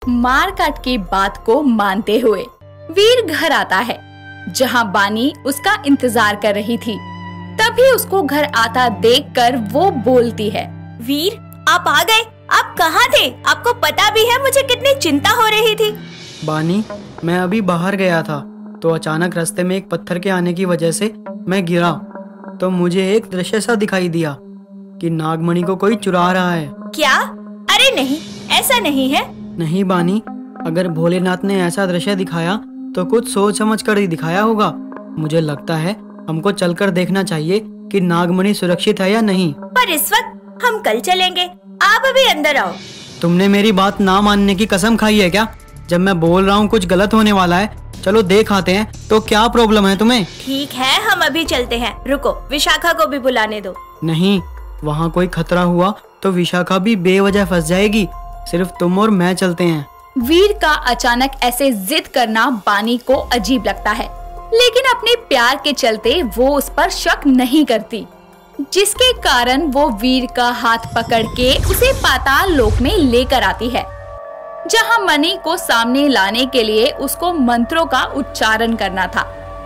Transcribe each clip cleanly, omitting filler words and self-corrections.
मारकाट की बात को मानते हुए वीर घर आता है, जहां बानी उसका इंतजार कर रही थी। तभी उसको घर आता देखकर वो बोलती है, वीर आप आ गए। आप कहाँ थे? आपको पता भी है मुझे कितनी चिंता हो रही थी। बानी, मैं अभी बाहर गया था तो अचानक रास्ते में एक पत्थर के आने की वजह से मैं गिरा, तो मुझे एक दृश्य सा दिखाई दिया कि नागमणि को कोई चुरा रहा है। क्या? अरे नहीं, ऐसा नहीं है। नहीं बानी, अगर भोलेनाथ ने ऐसा दृश्य दिखाया तो कुछ सोच समझ कर ही दिखाया होगा। मुझे लगता है हमको चलकर देखना चाहिए कि नागमणि सुरक्षित है या नहीं। पर इस वक्त हम कल चलेंगे, आप अभी अंदर आओ। तुमने मेरी बात ना मानने की कसम खाई है क्या? जब मैं बोल रहा हूँ कुछ गलत होने वाला है, चलो देख आते हैं, तो क्या प्रॉब्लम है तुम्हें? ठीक है, हम अभी चलते हैं। रुको, विशाखा को भी बुलाने दो। नहीं, वहाँ कोई खतरा हुआ तो विशाखा भी बेवजह फंस जाएगी। सिर्फ तुम और मैं चलते हैं। वीर का अचानक ऐसे जिद करना बानी को अजीब लगता है, लेकिन अपने प्यार के चलते वो उस पर शक नहीं करती, जिसके कारण वो वीर का हाथ पकड़ के उसे पाताल लोक में लेकर आती है, जहां मणि को सामने लाने के लिए उसको मंत्रों का उच्चारण करना था।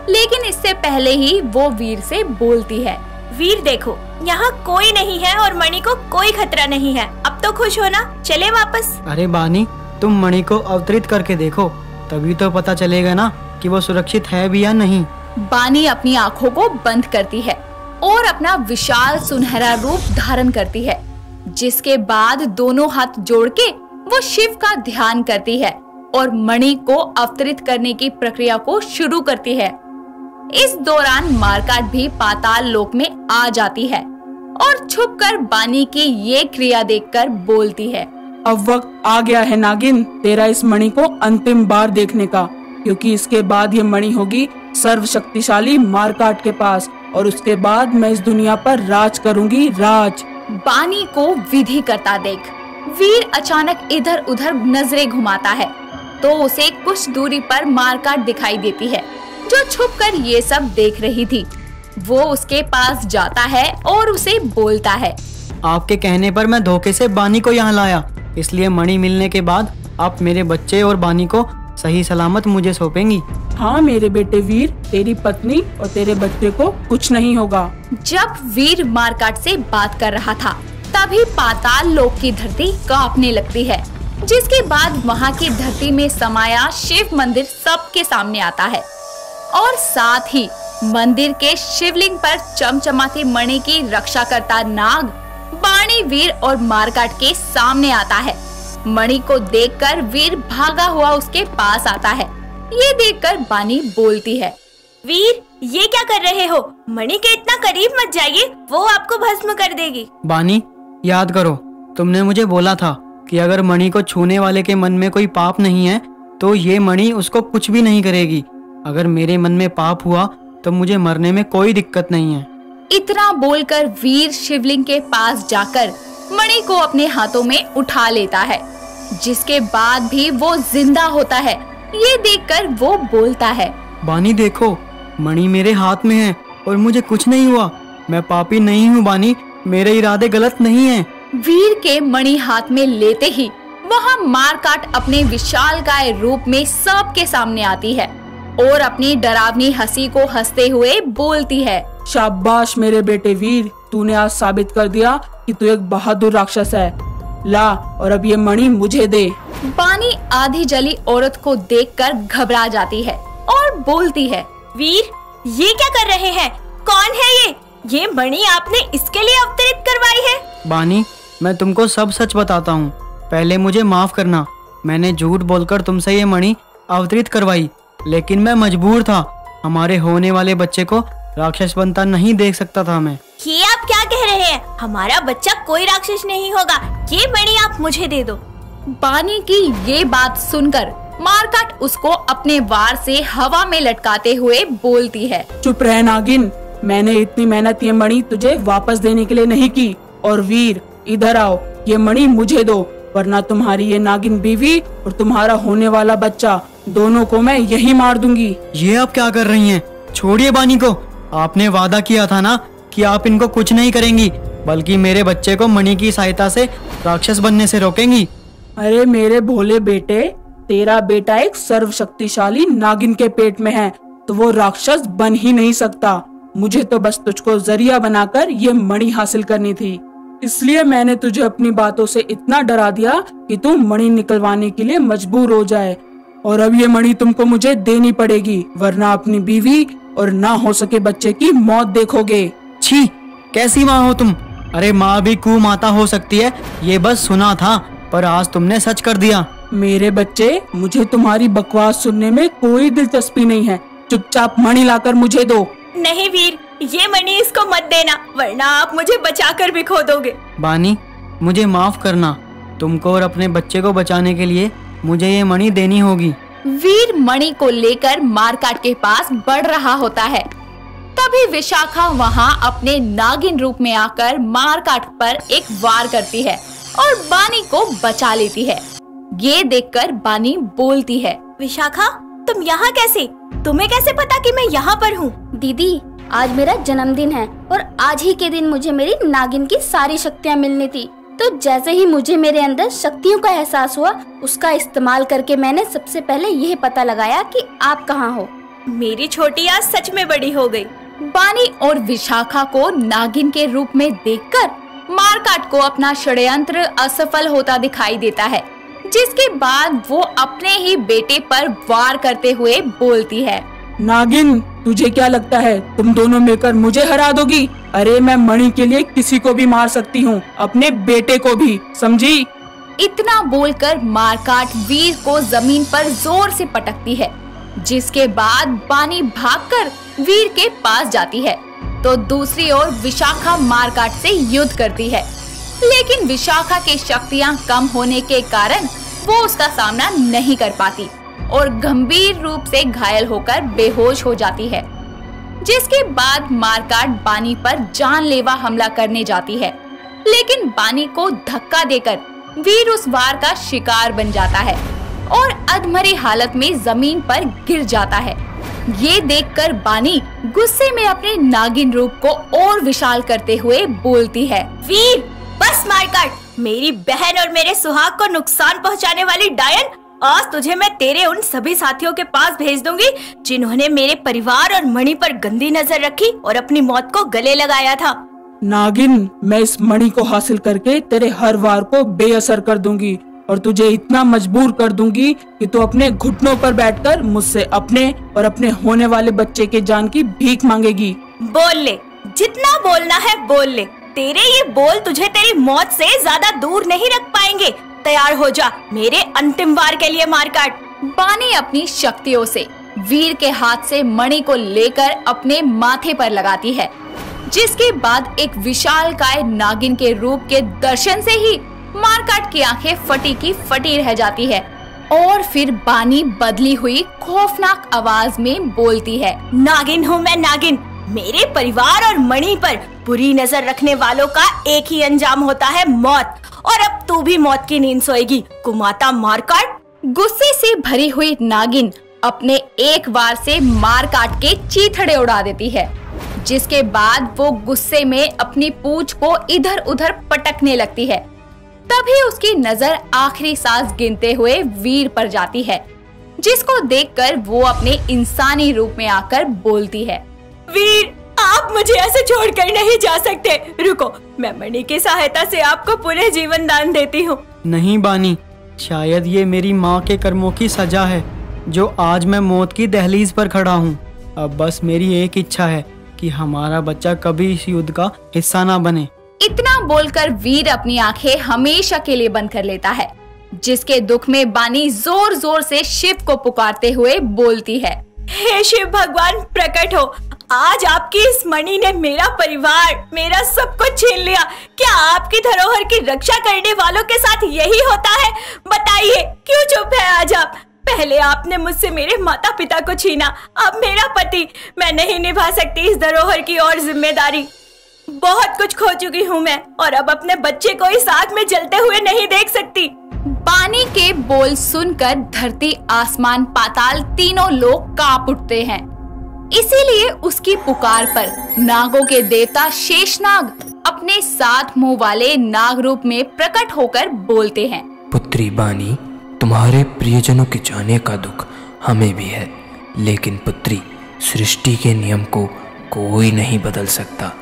लेकिन इससे पहले ही वो वीर से बोलती है, वीर देखो, यहाँ कोई नहीं है और मणि को कोई खतरा नहीं है। अब तो खुश हो ना? चले वापस। अरे बानी, तुम मणि को अवतरित करके देखो, तभी तो पता चलेगा ना कि वो सुरक्षित है भी या नहीं। बानी अपनी आँखों को बंद करती है और अपना विशाल सुनहरा रूप धारण करती है, जिसके बाद दोनों हाथ जोड़ के वो शिव का ध्यान करती है और मणि को अवतरित करने की प्रक्रिया को शुरू करती है। इस दौरान मारकाट भी पाताल लोक में आ जाती है और छुपकर बानी की ये क्रिया देखकर बोलती है, अब वक्त आ गया है नागिन, तेरा इस मणि को अंतिम बार देखने का, क्योंकि इसके बाद ये मणि होगी सर्वशक्तिशाली मारकाट के पास और उसके बाद मैं इस दुनिया पर राज करूंगी, राज। बानी को विधि करता देख वीर अचानक इधर उधर नजरें घुमाता है, तो उसे कुछ दूरी पर मारकाट दिखाई देती है, जो छुपकर ये सब देख रही थी। वो उसके पास जाता है और उसे बोलता है, आपके कहने पर मैं धोखे से बानी को यहाँ लाया, इसलिए मणि मिलने के बाद आप मेरे बच्चे और बानी को सही सलामत मुझे सौंपेंगी। हाँ मेरे बेटे वीर, तेरी पत्नी और तेरे बच्चे को कुछ नहीं होगा। जब वीर मारकाट से बात कर रहा था, तभी पाताल लोक की धरती कांपने लगती है, जिसके बाद वहाँ की धरती में समाया शिव मंदिर सबके सामने आता है और साथ ही मंदिर के शिवलिंग पर चमचमाती मणि की रक्षा करता नाग बाणी वीर और मारकाट के सामने आता है। मणि को देखकर वीर भागा हुआ उसके पास आता है। ये देखकर बानी बोलती है, वीर ये क्या कर रहे हो? मणि के इतना करीब मत जाइए, वो आपको भस्म कर देगी। बानी, याद करो, तुमने मुझे बोला था कि अगर मणि को छूने वाले के मन में कोई पाप नहीं है तो ये मणि उसको कुछ भी नहीं करेगी। अगर मेरे मन में पाप हुआ तो मुझे मरने में कोई दिक्कत नहीं है। इतना बोलकर वीर शिवलिंग के पास जाकर मणि को अपने हाथों में उठा लेता है, जिसके बाद भी वो जिंदा होता है। ये देखकर वो बोलता है, बानी देखो, मणि मेरे हाथ में है और मुझे कुछ नहीं हुआ। मैं पापी नहीं हूँ बानी, मेरे इरादे गलत नहीं है। वीर के मणि हाथ में लेते ही वहाँ मारकाट अपने विशालकाय रूप में सबके सामने आती है और अपनी डरावनी हंसी को हंसते हुए बोलती है, शाबाश मेरे बेटे वीर, तूने आज साबित कर दिया कि तू एक बहादुर राक्षस है। ला और अब ये मणि मुझे दे। बानी आधी जली औरत को देखकर घबरा जाती है और बोलती है, वीर ये क्या कर रहे हैं? कौन है ये? ये मणि आपने इसके लिए अवतरित करवाई है? बानी, मैं तुमको सब सच बताता हूँ, पहले मुझे माफ करना। मैंने झूठ बोलकर तुमसे ये मणि अवतरित करवाई, लेकिन मैं मजबूर था। हमारे होने वाले बच्चे को राक्षस बनता नहीं देख सकता था मैं। ये आप क्या कह रहे हैं? हमारा बच्चा कोई राक्षस नहीं होगा, ये मणि आप मुझे दे दो। बानी की ये बात सुनकर मारकाट उसको अपने वार से हवा में लटकाते हुए बोलती है, चुप रह नागिन, मैंने इतनी मेहनत ये मणि तुझे वापस देने के लिए नहीं की। और वीर इधर आओ, ये मणि मुझे दो, वरना तुम्हारी ये नागिन बीवी और तुम्हारा होने वाला बच्चा दोनों को मैं यही मार दूंगी। ये आप क्या कर रही हैं? छोड़िए बानी को। आपने वादा किया था ना कि आप इनको कुछ नहीं करेंगी, बल्कि मेरे बच्चे को मणि की सहायता से राक्षस बनने से रोकेंगी। अरे मेरे भोले बेटे, तेरा बेटा एक सर्वशक्तिशाली नागिन के पेट में है, तो वो राक्षस बन ही नहीं सकता। मुझे तो बस तुझको जरिया बनाकर ये मणि हासिल करनी थी, इसलिए मैंने तुझे अपनी बातों से इतना डरा दिया कि तू मणि निकलवाने के लिए मजबूर हो जाए। और अब ये मणि तुमको मुझे देनी पड़ेगी, वरना अपनी बीवी और ना हो सके बच्चे की मौत देखोगे। छी, कैसी माँ हो तुम? अरे माँ भी कुमाता हो सकती है, ये बस सुना था, पर आज तुमने सच कर दिया। मेरे बच्चे, मुझे तुम्हारी बकवास सुनने में कोई दिलचस्पी नहीं है। चुपचाप मणि लाकर मुझे दो। नहीं वीर, ये मणि इसको मत देना, वरना आप मुझे बचाकर भी खो दोगे। बानी, मुझे माफ करना। तुमको और अपने बच्चे को बचाने के लिए मुझे ये मणि देनी होगी। वीर मणि को लेकर मारकाट के पास बढ़ रहा होता है। तभी विशाखा वहाँ अपने नागिन रूप में आकर मारकाट पर एक वार करती है और बानी को बचा लेती है। ये देखकर बानी बोलती है, विशाखा, तुम यहाँ कैसे? तुम्हें कैसे पता कि मैं यहाँ पर हूँ? दीदी, आज मेरा जन्मदिन है और आज ही के दिन मुझे मेरी नागिन की सारी शक्तियाँ मिलनी थी। तो जैसे ही मुझे मेरे अंदर शक्तियों का एहसास हुआ, उसका इस्तेमाल करके मैंने सबसे पहले यह पता लगाया कि आप कहाँ हो। मेरी छोटी आज सच में बड़ी हो गई। बानी और विशाखा को नागिन के रूप में देखकर मारकाट को अपना षड्यंत्र असफल होता दिखाई देता है, जिसके बाद वो अपने ही बेटे पर वार करते हुए बोलती है, नागिन, तुझे क्या लगता है तुम दोनों मिलकर मुझे हरा दोगी? अरे मैं मणि के लिए किसी को भी मार सकती हूँ, अपने बेटे को भी, समझी? इतना बोलकर मारकाट वीर को जमीन पर जोर से पटकती है, जिसके बाद बानी भागकर वीर के पास जाती है। तो दूसरी ओर विशाखा मारकाट से युद्ध करती है, लेकिन विशाखा की शक्तियां कम होने के कारण वो उसका सामना नहीं कर पाती और गंभीर रूप से घायल होकर बेहोश हो जाती है। जिसके बाद मारकाट बानी पर जानलेवा हमला करने जाती है, लेकिन बानी को धक्का देकर वीर उस वार का शिकार बन जाता है और अधमरी हालत में जमीन पर गिर जाता है। ये देखकर बानी गुस्से में अपने नागिन रूप को और विशाल करते हुए बोलती है, वीर, बस मारकाट, मेरी बहन और मेरे सुहाग को नुकसान पहुंचाने वाली डायन, आज तुझे मैं तेरे उन सभी साथियों के पास भेज दूंगी जिन्होंने मेरे परिवार और मणि पर गंदी नजर रखी और अपनी मौत को गले लगाया था। नागिन, मैं इस मणि को हासिल करके तेरे हर वार को बेअसर कर दूंगी और तुझे इतना मजबूर कर दूंगी कि तू अपने घुटनों पर बैठकर मुझसे अपने और अपने होने वाले बच्चे के जान की भीख मांगेगी। बोल ले, जितना बोलना है बोल ले। तेरे ये बोल तुझे तेरी मौत से ज्यादा दूर नहीं रख पाएंगे। तैयार हो जा मेरे अंतिम वार के लिए मारकाट। बानी अपनी शक्तियों से वीर के हाथ से मणि को लेकर अपने माथे पर लगाती है, जिसके बाद एक विशालकाय नागिन के रूप के दर्शन से ही मारकाट की आंखें फटी की फटी रह जाती है और फिर बानी बदली हुई खौफनाक आवाज में बोलती है, नागिन हूँ मैं, नागिन। मेरे परिवार और मणि पर बुरी नजर रखने वालों का एक ही अंजाम होता है, मौत। और अब तू भी मौत की नींद सोएगी, कुमाता मारकाट। गुस्से से भरी हुई नागिन अपने एक वार से मारकाट के चीथड़े उड़ा देती है, जिसके बाद वो गुस्से में अपनी पूंछ को इधर उधर पटकने लगती है। तभी उसकी नजर आखिरी सांस गिनते हुए वीर पर जाती है, जिसको देखकर वो अपने इंसानी रूप में आकर बोलती है, वीर, आप मुझे ऐसे छोड़कर नहीं जा सकते। रुको, मैं मणि की सहायता से आपको पुनः जीवन दान देती हूँ। नहीं बानी, शायद ये मेरी माँ के कर्मों की सजा है जो आज मैं मौत की दहलीज पर खड़ा हूँ। अब बस मेरी एक इच्छा है कि हमारा बच्चा कभी इस युद्ध का हिस्सा ना बने। इतना बोलकर वीर अपनी आंखें हमेशा के लिए बंद कर लेता है, जिसके दुख में बानी जोर जोर से शिव को पुकारते हुए बोलती है, हे शिव भगवान, प्रकट हो। आज आपकी इस मणि ने मेरा परिवार, मेरा सब कुछ छीन लिया। क्या आपकी धरोहर की रक्षा करने वालों के साथ यही होता है? बताइए, क्यों चुप है आज आप? पहले आपने मुझसे मेरे माता पिता को छीना, अब मेरा पति। मैं नहीं निभा सकती इस धरोहर की और जिम्मेदारी। बहुत कुछ खो चुकी हूँ मैं और अब अपने बच्चे को इस आग में जलते हुए नहीं देख सकती। बानी के बोल सुनकर धरती, आसमान, पाताल तीनों लोग कांप उठते हैं। इसीलिए उसकी पुकार पर नागों के देवता शेषनाग अपने 7 मुंह वाले नाग रूप में प्रकट होकर बोलते हैं, पुत्री बानी, तुम्हारे प्रियजनों के जाने का दुख हमें भी है, लेकिन पुत्री, सृष्टि के नियम को कोई नहीं बदल सकता।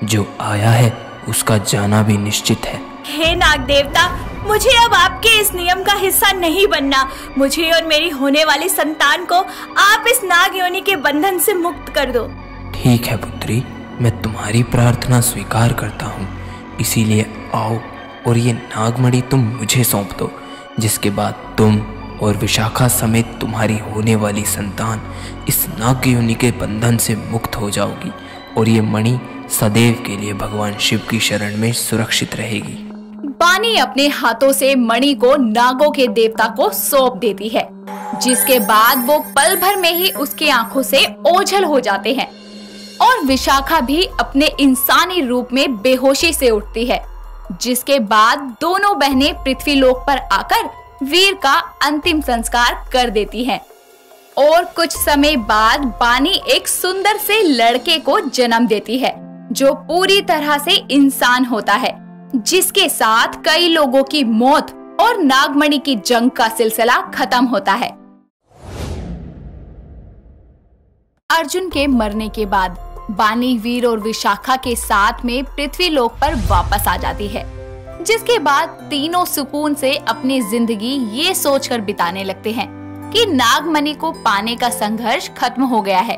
जो आया है उसका जाना भी निश्चित है। हे नाग देवता, मुझे अब आपके इस नियम का हिस्सा नहीं बनना। मुझे और मेरी होने वाली संतान को आप इस नाग योनि के बंधन से मुक्त कर दो। ठीक है पुत्री, मैं तुम्हारी प्रार्थना स्वीकार करता हूँ। इसीलिए आओ और ये नागमणि तुम मुझे सौंप दो, जिसके बाद तुम और विशाखा समेत तुम्हारी होने वाली संतान इस नाग योनि के बंधन से मुक्त हो जाओगी और ये मणि सदैव के लिए भगवान शिव की शरण में सुरक्षित रहेगी। बानी अपने हाथों से मणि को नागों के देवता को सौंप देती है, जिसके बाद वो पल भर में ही उसकी आंखों से ओझल हो जाते हैं और विशाखा भी अपने इंसानी रूप में बेहोशी से उठती है। जिसके बाद दोनों बहनें पृथ्वीलोक पर आकर वीर का अंतिम संस्कार कर देती हैं। और कुछ समय बाद बानी एक सुंदर से लड़के को जन्म देती है, जो पूरी तरह से इंसान होता है, जिसके साथ कई लोगों की मौत और नागमणि की जंग का सिलसिला खत्म होता है। अर्जुन के मरने के बाद बानी वीर और विशाखा के साथ में पृथ्वीलोक पर वापस आ जाती है, जिसके बाद तीनों सुकून से अपनी जिंदगी ये सोचकर बिताने लगते हैं कि नागमणि को पाने का संघर्ष खत्म हो गया है।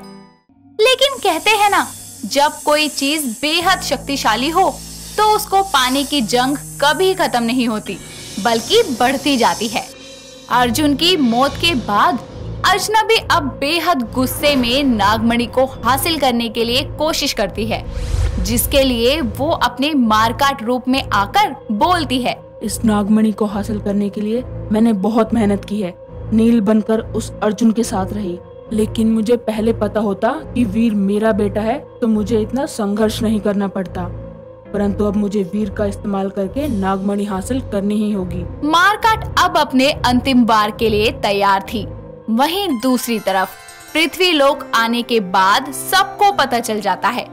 लेकिन कहते हैं ना, जब कोई चीज बेहद शक्तिशाली हो तो उसको पाने की जंग कभी खत्म नहीं होती, बल्कि बढ़ती जाती है। अर्जुन की मौत के बाद अजनबी अब बेहद गुस्से में नागमणि को हासिल करने के लिए कोशिश करती है, जिसके लिए वो अपने मारकाट रूप में आकर बोलती है, इस नागमणि को हासिल करने के लिए मैंने बहुत मेहनत की है। नील बनकर उस अर्जुन के साथ रही, लेकिन मुझे पहले पता होता कि वीर मेरा बेटा है तो मुझे इतना संघर्ष नहीं करना पड़ता। परंतु अब मुझे वीर का इस्तेमाल करके नागमणि हासिल करनी ही होगी। मारकाट अब अपने अंतिम बार के लिए तैयार थी। वहीं दूसरी तरफ पृथ्वीलोक आने के बाद सबको पता चल जाता है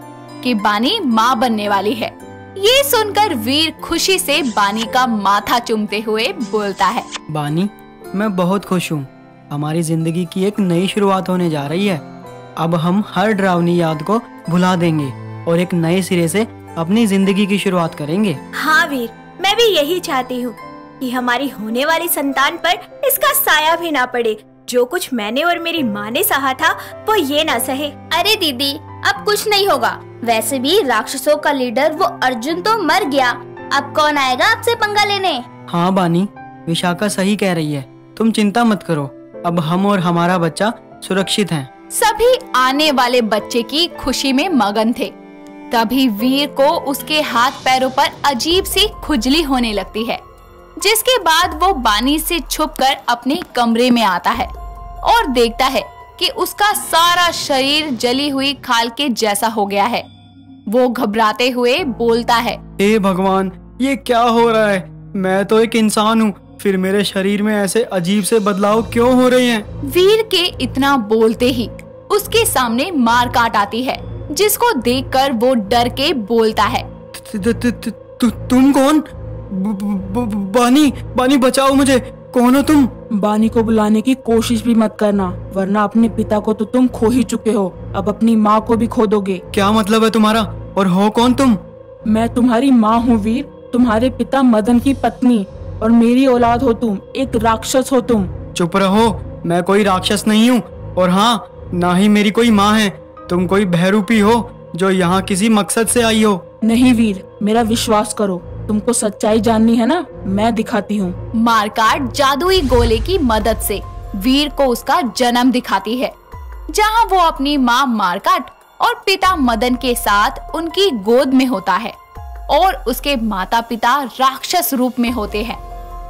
कि बानी माँ बनने वाली है। ये सुनकर वीर खुशी से बानी का माथा चूमते हुए बोलता है, बानी, मैं बहुत खुश हूँ। हमारी जिंदगी की एक नई शुरुआत होने जा रही है। अब हम हर डरावनी याद को भुला देंगे और एक नए सिरे से अपनी जिंदगी की शुरुआत करेंगे। हाँ वीर, मैं भी यही चाहती हूँ कि हमारी होने वाली संतान पर इसका साया भी ना पड़े। जो कुछ मैंने और मेरी माँ ने सहा था वो ये ना सहे। अरे दीदी, अब कुछ नहीं होगा। वैसे भी राक्षसों का लीडर वो अर्जुन तो मर गया, अब कौन आएगा आपसे पंगा लेने। हाँ बानी, विशाखा सही कह रही है, तुम चिंता मत करो। अब हम और हमारा बच्चा सुरक्षित हैं। सभी आने वाले बच्चे की खुशी में मगन थे। तभी वीर को उसके हाथ पैरों पर अजीब सी खुजली होने लगती है, जिसके बाद वो बानी से छुपकर अपने कमरे में आता है और देखता है कि उसका सारा शरीर जली हुई खाल के जैसा हो गया है। वो घबराते हुए बोलता है, हे भगवान, ये क्या हो रहा है? मैं तो एक इंसान हूँ, फिर मेरे शरीर में ऐसे अजीब से बदलाव क्यों हो रहे हैं? वीर के इतना बोलते ही उसके सामने मारकाट आती है, जिसको देखकर वो डर के बोलता है, तुम कौन? बानी, बानी बचाओ मुझे, कौन हो तुम? बानी को बुलाने की कोशिश भी मत करना, वरना अपने पिता को तो तुम खो ही चुके हो, अब अपनी माँ को भी खो दोगे। क्या मतलब है तुम्हारा, और हो कौन तुम? मैं तुम्हारी माँ हूँ वीर, तुम्हारे पिता मदन की पत्नी, और मेरी औलाद हो तुम, एक राक्षस हो तुम। चुप रहो, मैं कोई राक्षस नहीं हूँ, और हाँ, ना ही मेरी कोई माँ है। तुम कोई बहरूपी हो जो यहाँ किसी मकसद से आई हो। नहीं वीर, मेरा विश्वास करो, तुमको सच्चाई जाननी है ना, मैं दिखाती हूँ। मारकाट जादुई गोले की मदद से वीर को उसका जन्म दिखाती है, जहाँ वो अपनी माँ मारकाट और पिता मदन के साथ उनकी गोद में होता है और उसके माता पिता राक्षस रूप में होते हैं।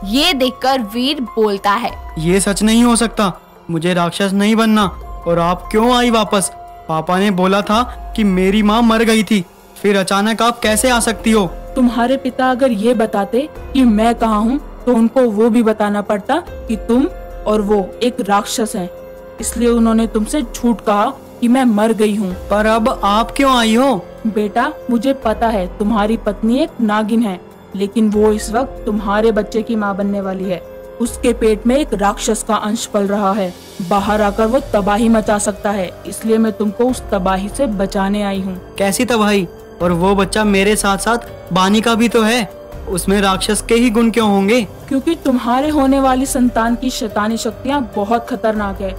ये देखकर वीर बोलता है, ये सच नहीं हो सकता, मुझे राक्षस नहीं बनना। और आप क्यों आई वापस? पापा ने बोला था कि मेरी माँ मर गई थी, फिर अचानक आप कैसे आ सकती हो? तुम्हारे पिता अगर ये बताते कि मैं कहाँ हूँ तो उनको वो भी बताना पड़ता कि तुम और वो एक राक्षस हैं। इसलिए उन्होंने तुमसे झूठ कहा कि मैं मर गई हूँ। पर अब आप क्यों आई हो? बेटा, मुझे पता है तुम्हारी पत्नी एक नागिन है, लेकिन वो इस वक्त तुम्हारे बच्चे की माँ बनने वाली है। उसके पेट में एक राक्षस का अंश पल रहा है। बाहर आकर वो तबाही मचा सकता है, इसलिए मैं तुमको उस तबाही से बचाने आई हूँ। कैसी तबाही? और वो बच्चा मेरे साथ साथ बानी का भी तो है, उसमें राक्षस के ही गुण क्यों होंगे? क्योंकि तुम्हारे होने वाली संतान की शैतानी शक्तियाँ बहुत खतरनाक है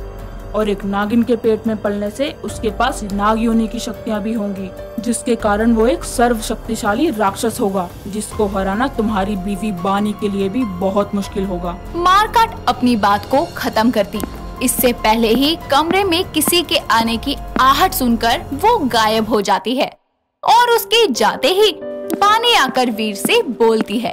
और एक नागिन के पेट में पलने से उसके पास नाग योनि की शक्तियाँ भी होंगी, जिसके कारण वो एक सर्व शक्तिशाली राक्षस होगा, जिसको हराना तुम्हारी बीवी बानी के लिए भी बहुत मुश्किल होगा। मारकाट अपनी बात को खत्म करती, इससे पहले ही कमरे में किसी के आने की आहट सुनकर वो गायब हो जाती है और उसके जाते ही बानी आकर वीर से बोलती है,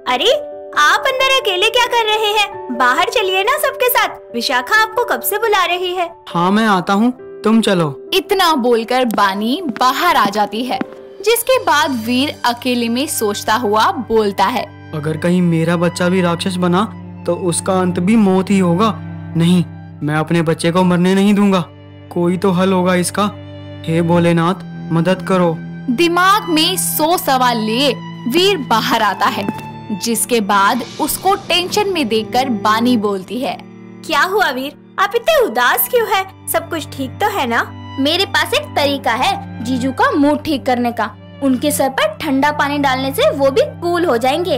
अरे आप अंदर अकेले क्या कर रहे हैं? बाहर चलिए ना सबके साथ, विशाखा आपको कब से बुला रही है। हाँ मैं आता हूँ, तुम चलो। इतना बोलकर बानी बाहर आ जाती है, जिसके बाद वीर अकेले में सोचता हुआ बोलता है, अगर कहीं मेरा बच्चा भी राक्षस बना तो उसका अंत भी मौत ही होगा। नहीं, मैं अपने बच्चे को मरने नहीं दूंगा, कोई तो हल होगा इसका। हे भोलेनाथ मदद करो। दिमाग में 100 सवाल लिए वीर बाहर आता है, जिसके बाद उसको टेंशन में देखकर बानी बोलती है, क्या हुआ वीर, आप इतने उदास क्यों हैं? सब कुछ ठीक तो है ना? मेरे पास एक तरीका है जीजू का मूड ठीक करने का। उनके सर पर ठंडा पानी डालने से वो भी कूल हो जाएंगे।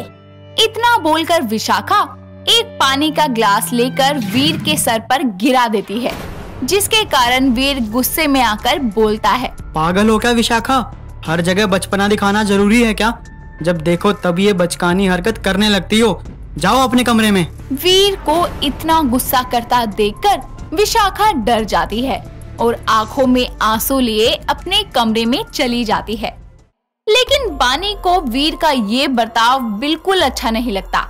इतना बोलकर विशाखा एक पानी का ग्लास लेकर वीर के सर पर गिरा देती है, जिसके कारण वीर गुस्से में आकर बोलता है, पागल हो क्या विशाखा? हर जगह बचपना दिखाना जरूरी है क्या? जब देखो तब ये बचकानी हरकत करने लगती हो। जाओ अपने कमरे में। वीर को इतना गुस्सा करता देखकर विशाखा डर जाती है और आंखों में आंसू लिए अपने कमरे में चली जाती है। लेकिन बानी को वीर का ये बर्ताव बिल्कुल अच्छा नहीं लगता,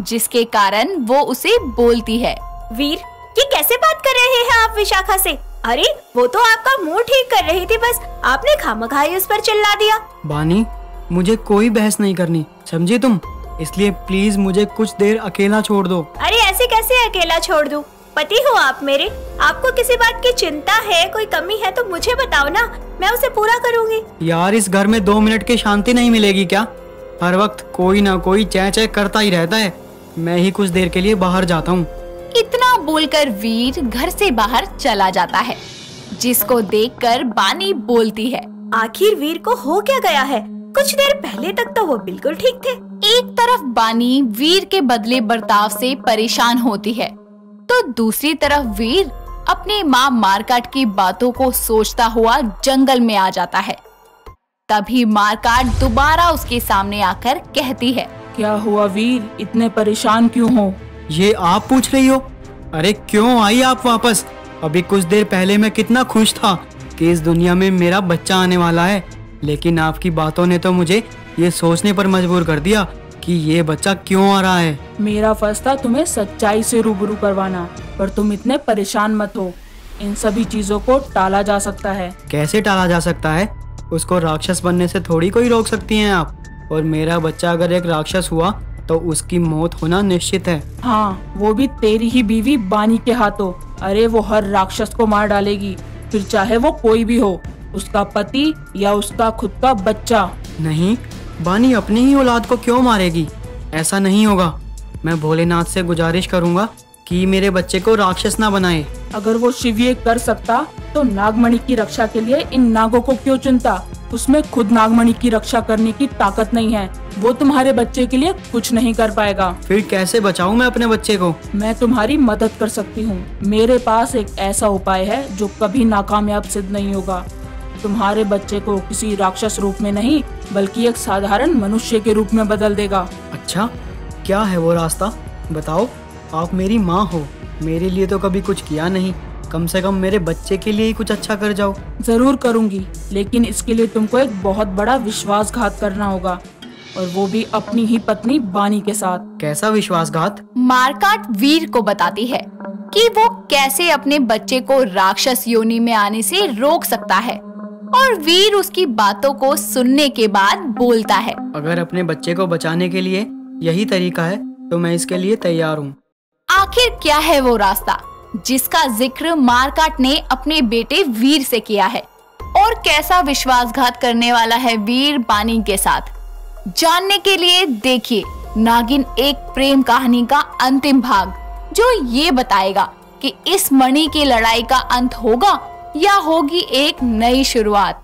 जिसके कारण वो उसे बोलती है, वीर ये कैसे बात कर रहे हैं आप विशाखा से? अरे वो तो आपका मूड ठीक कर रही थी, बस आपने खामखाई उस पर चिल्ला दिया। बानी मुझे कोई बहस नहीं करनी, समझी तुम? इसलिए प्लीज मुझे कुछ देर अकेला छोड़ दो। अरे ऐसे कैसे अकेला छोड़ दूं? पति हो आप मेरे, आपको किसी बात की चिंता है, कोई कमी है तो मुझे बताओ ना, मैं उसे पूरा करूंगी। यार इस घर में 2 मिनट की शांति नहीं मिलेगी क्या? हर वक्त कोई ना कोई चै चै करता ही रहता है। मैं ही कुछ देर के लिए बाहर जाता हूँ। इतना बोलकर वीर घर से बाहर चला जाता है, जिसको देखकर बानी बोलती है, आखिर वीर को हो क्या गया है? कुछ देर पहले तक तो वो बिल्कुल ठीक थे। एक तरफ बानी वीर के बदले बर्ताव से परेशान होती है, तो दूसरी तरफ वीर अपनी माँ मारकाट की बातों को सोचता हुआ जंगल में आ जाता है। तभी मारकाट दोबारा उसके सामने आकर कहती है, क्या हुआ वीर, इतने परेशान क्यों हो? ये आप पूछ रही हो? अरे क्यों आई आप वापस? अभी कुछ देर पहले मैं कितना खुश था कि इस दुनिया में मेरा बच्चा आने वाला है, लेकिन आपकी बातों ने तो मुझे ये सोचने पर मजबूर कर दिया कि ये बच्चा क्यों आ रहा है। मेरा फर्ज था तुम्हें सच्चाई से रूबरू करवाना, पर तुम इतने परेशान मत हो। इन सभी चीजों को टाला जा सकता है। कैसे टाला जा सकता है? उसको राक्षस बनने से थोड़ी कोई रोक सकती हैं आप। और मेरा बच्चा अगर एक राक्षस हुआ तो उसकी मौत होना निश्चित है। हाँ, वो भी तेरी ही बीवी बानी के हाथों। अरे वो हर राक्षस को मार डालेगी, फिर चाहे वो कोई भी हो, उसका पति या उसका खुद का बच्चा। नहीं, बानी अपनी ही औलाद को क्यों मारेगी? ऐसा नहीं होगा। मैं भोलेनाथ से गुजारिश करूंगा कि मेरे बच्चे को राक्षस ना बनाए। अगर वो शिव ये कर सकता तो नागमणि की रक्षा के लिए इन नागों को क्यों चुनता? उसमें खुद नागमणि की रक्षा करने की ताकत नहीं है। वो तुम्हारे बच्चे के लिए कुछ नहीं कर पाएगा। फिर कैसे बचाऊं मैं अपने बच्चे को? मैं तुम्हारी मदद कर सकती हूँ। मेरे पास एक ऐसा उपाय है जो कभी नाकामयाब सिद्ध नहीं होगा। तुम्हारे बच्चे को किसी राक्षस रूप में नहीं बल्कि एक साधारण मनुष्य के रूप में बदल देगा। अच्छा, क्या है वो रास्ता? बताओ। आप मेरी माँ हो, मेरे लिए तो कभी कुछ किया नहीं, कम से कम मेरे बच्चे के लिए ही कुछ अच्छा कर जाओ। जरूर करूँगी, लेकिन इसके लिए तुमको एक बहुत बड़ा विश्वासघात करना होगा, और वो भी अपनी ही पत्नी बानी के साथ। कैसा विश्वासघात? मारकाट वीर को बताती है कि वो कैसे अपने बच्चे को राक्षस योनि में आने से रोक सकता है, और वीर उसकी बातों को सुनने के बाद बोलता है, अगर अपने बच्चे को बचाने के लिए यही तरीका है तो मैं इसके लिए तैयार हूँ। आखिर क्या है वो रास्ता जिसका जिक्र मारकाट ने अपने बेटे वीर से किया है, और कैसा विश्वासघात करने वाला है वीर बानी के साथ? जानने के लिए देखिए नागिन एक प्रेम कहानी का अंतिम भाग, जो ये बताएगा कि इस मणि की लड़ाई का अंत होगा या होगी एक नई शुरुआत।